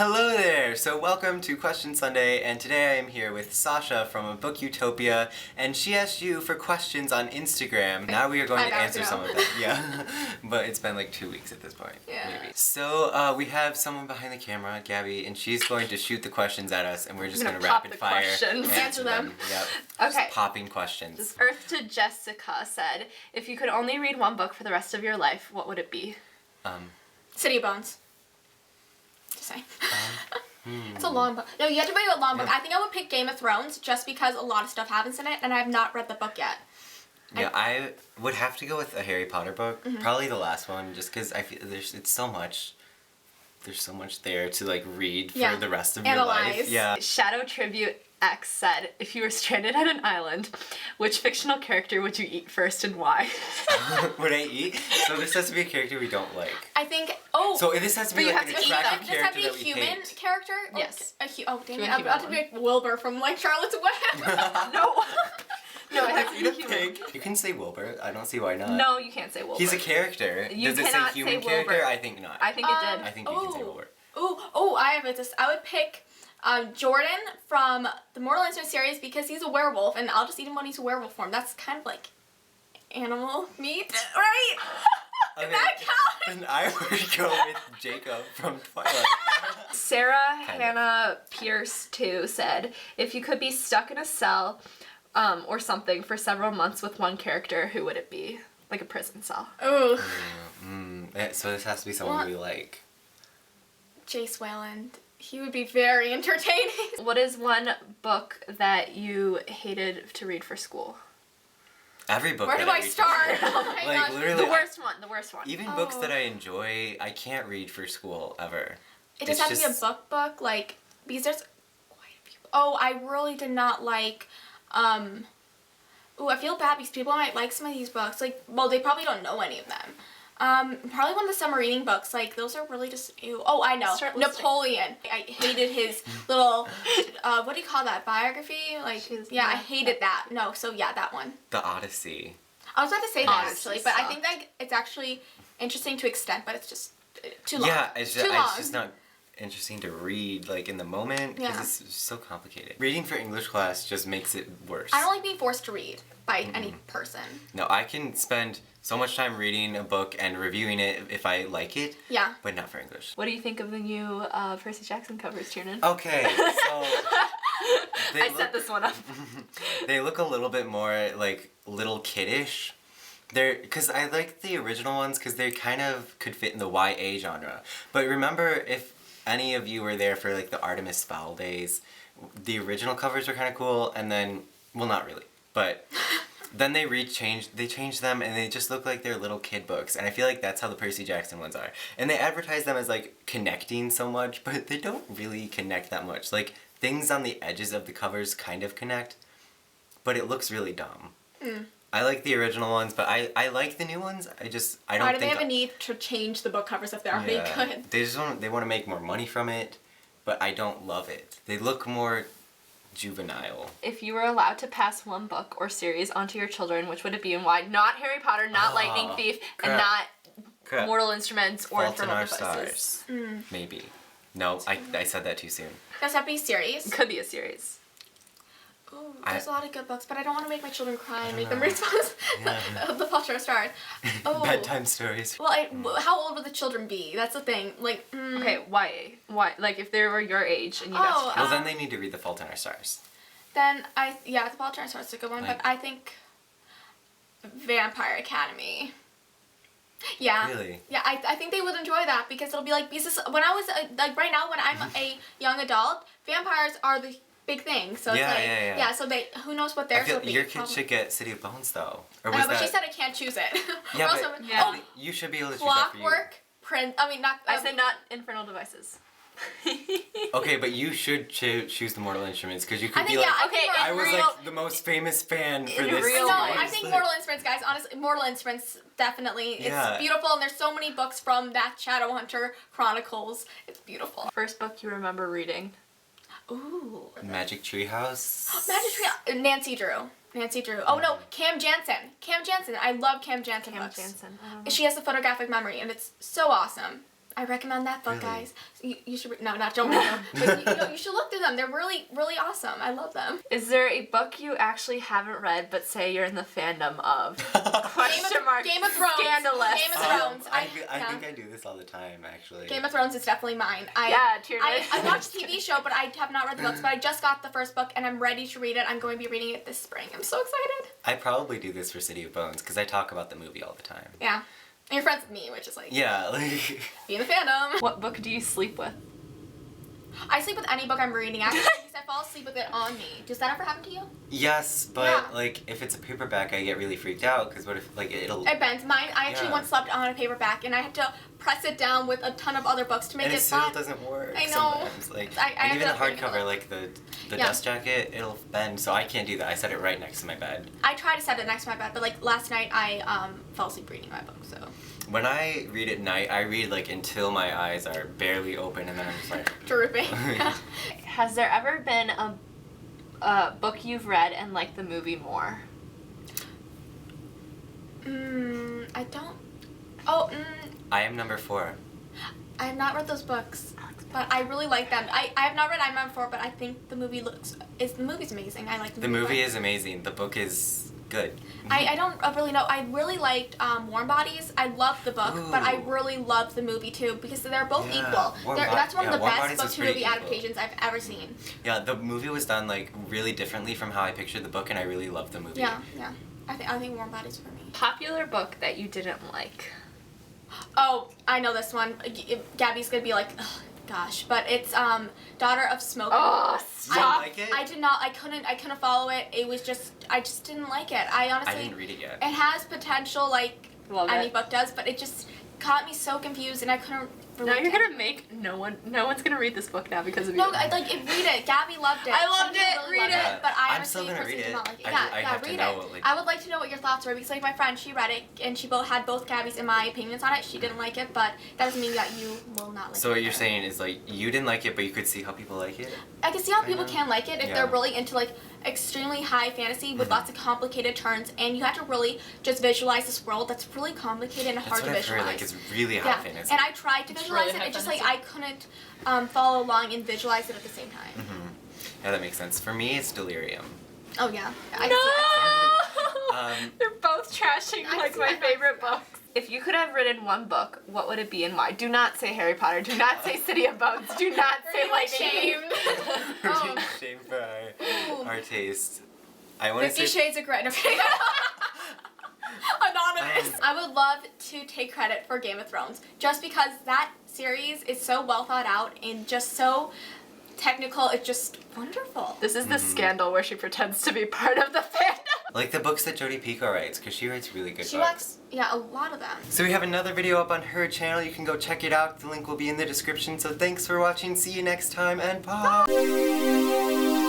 Hello there! So welcome to Question Sunday, and today I am here with Sasha from BookUtopia, and she asked you for questions on Instagram. Now we are going to answer some of them. Yeah, but it's been like 2 weeks at this point, maybe. So we have someone behind the camera, Gabby, and she's going to shoot the questions at us, and we're just going to rapid fire answer them. Yep. Okay. Just popping questions. Earth to Jessica said, if you could only read one book for the rest of your life, what would it be? City of Bones. Just saying. It's a long book. No, you have to read a long book. I think I would pick Game of Thrones just because a lot of stuff happens in it, and I have not read the book yet. Yeah, I would have to go with a Harry Potter book. Probably the last one, just because I feel there's so much there to like read for the rest of your life. Yeah. Shadow Tribute X said, if you were stranded on an island, which fictional character would you eat first and why? Would I eat? So this has to be a character we don't like. I think. So this has to be like an attractive character that we hate. Does that be a human character? Yes. Oh, dang it. I'm about to be like Wilbur from like Charlotte's Web. No. No, it has to be a human. You can say Wilbur. I don't see why not. No, you can't say Wilbur. He's a character. You Does it say cannot human say character? Wilbur. I think not. I think it did. I think you can say Wilbur. I have it. I would pick Jordan from the Mortal Instruments series because he's a werewolf, and I'll just eat him when he's a werewolf form. That's kind of like animal meat, right? Okay. Does that count? Then I would go with Jacob from Twilight. Sarah Hannah Pierce, too, said, if you could be stuck in a cell or something for several months with one character, who would it be? Like a prison cell. Ooh. So this has to be someone we like. Jace Wayland. He would be very entertaining. What is one book that you hated to read for school? Every book. Where do I start? Oh my gosh. Literally, The worst one. Even books that I enjoy, I can't read for school ever. It does have to be a book, like, because there's quite a few. Oh, I really did not like, I feel bad because people might like some of these books. Like, well, they probably don't know any of them. Probably one of the summer reading books. Like, those are really just, ew. Oh, I know. Napoleon. I hated his little, what do you call that? Biography? Like, I hated that. No, so yeah, that one. The Odyssey. I was about to say that actually, but I think that it's actually interesting to extent, but it's just too long. Yeah, it's just not interesting to read like in the moment because it's so complicated. Reading for English class just makes it worse. I don't like being forced to read by any person. No, I can spend so much time reading a book and reviewing it if I like it. Yeah. But not for English. What do you think of the new Percy Jackson covers, Tiernan? Okay, so I set this one up. They look a little bit more like little kiddish. Because I like the original ones because they kind of could fit in the YA genre. But remember, if any of you were there for like the Artemis Fowl days, the original covers were kind of cool, and then, well, not really, but then they changed them, and they just look like they're little kid books, and I feel like that's how the Percy Jackson ones are. And they advertise them as like connecting so much, but they don't really connect that much. Like, things on the edges of the covers kind of connect, but it looks really dumb. I like the original ones, but I like the new ones. I don't think... Why do they have a need to change the book covers if they're already good? They want to make more money from it, but I don't love it. They look more juvenile. If you were allowed to pass one book or series onto your children, which would it be and why? Not Harry Potter, not Lightning Thief, and not Mortal Instruments or Infernal Devices. Stars. Maybe. No, I said that too soon. Does that be a series? Could be a series. Ooh, there's a lot of good books, but I don't want to make my children cry and make them read The Fault in Our Stars. Oh. Bedtime stories. Well, how old would the children be? That's the thing. Like, Okay, why? Like, if they were your age and you got well, then they need to read The Fault in Our Stars. Then The Fault in Our Stars is a good one, but I think Vampire Academy. Yeah. Really? Yeah, I think they would enjoy that because it'll be like, when I was, like right now when I'm a young adult, vampires are the big thing, so it's like, so who knows what theirs will be. Your kids should get City of Bones though. Or was but she said I can't choose it. Yeah, you should be able to choose that for you. Clockwork, I said not Infernal Devices. Okay, but you should choose the Mortal Instruments because you could be I was like the most famous fan for this. I think Mortal Instruments, guys. Honestly, Mortal Instruments definitely. It's beautiful, and there's so many books from that Shadowhunter Chronicles. It's beautiful. First book you remember reading? Ooh. Magic Treehouse. Magic Treehouse. Nancy Drew. Oh no, Cam Jansen. I love Cam Jansen books. She has a photographic memory, and it's so awesome. I recommend that book, Really? guys. You should no, not don't read them. But you should look through them. They're really, really awesome. I love them. Is there a book you actually haven't read but say you're in the fandom of? Game of Thrones. Scandalous. Game of Thrones. I think I do this all the time, actually. Game of Thrones is definitely mine. Tiernan. I watched TV show, but I have not read the books. But I just got the first book, and I'm ready to read it. I'm going to be reading it this spring. I'm so excited. I probably do this for City of Bones because I talk about the movie all the time. Yeah. And you're friends with me, which is like... Yeah, like... Be in the fandom. What book do you sleep with? I sleep with any book I'm reading, actually, because I fall asleep with it on me. Does that ever happen to you? Yes, but Yeah. like if it's a paperback, I get really freaked out because what if like it'll... It bends. Mine, I actually Yeah. once slept on a paperback, and I had to press it down with a ton of other books to make and it it still flat. doesn't work I know. sometimes. Like, I and even the ended up reading a hardcover, book. like the Yeah. dust jacket, it'll bend, so I can't do that. I set it right next to my bed. I try to set it next to my bed, but like last night I fell asleep reading my book, so. When I read at night, I read like until my eyes are barely open, and then I'm just like... Drooping. Has there ever been a book you've read and liked the movie more? I don't. Oh, I Am Number 4. I have not read those books, but I really like them. I have not read I'm Number 4, but I think the movie the movie's amazing. I like the movie. The movie is amazing. The book is good. I don't really know. I really liked Warm Bodies. I loved the book, but I really loved the movie too because they're both Yeah. equal. That's one of the Warm best Bodies book is to movie pretty equal. adaptations I've ever seen. Yeah, the movie was done like really differently from how I pictured the book, and I really loved the movie. Yeah. I think Warm Bodies for me. Popular book that you didn't like? Oh, I know this one. Gabby's gonna be like, ugh, gosh, but it's Daughter of Smoke. Oh, You didn't stop! like it? I did not. I couldn't follow it. It was just. I just didn't like it. I honestly. I didn't read it yet. It has potential, like Love any it. book does, but it just caught me so confused, and I couldn't. Now relate you're to gonna make no one's gonna read this book now because of No, you. read it. Gabby loved it. I loved Some people it. really Read loved it. But I I'm honestly still gonna personally read did it. not like it. I Yeah, have to read know, it. like- I would like to know what your thoughts were because like my friend, she read it and she had both Gabby's and my opinions on it. She didn't like it, but that doesn't mean that you will not like it. So what you're either. saying is like you didn't like it, but you could see how people like it. I can see how people Kinda. can like it if Yeah. they're really into like extremely high fantasy with lots of complicated turns, and you have to really just visualize this world that's really complicated and That's hard what to I've heard. visualize. Like it's really high Yeah, fantasy. and I tried to It's visualize really it. high It's just like fantasy. I couldn't follow along and visualize it at the same time. Yeah, that makes sense. For me, it's Delirium. Oh yeah. I No! Um, They're both trashing I like see my that. favorite books. If you could have written one book, what would it be and why? Do not say Harry Potter. Do not say City of Bones. Do not say We're like ashamed. Oh. Shame for Ooh. our taste. I want to 50 say. Shades of Grey. No, Anonymous. I would love to take credit for Game of Thrones just because that series is so well thought out and just so technical. It's just wonderful. This is the scandal where she pretends to be part of the fandom. Like the books that Jodi Picoult writes, because she writes really good She books. likes, yeah, a lot of them. So we have another video up on her channel. You can go check it out. The link will be in the description. So thanks for watching. See you next time, and bye.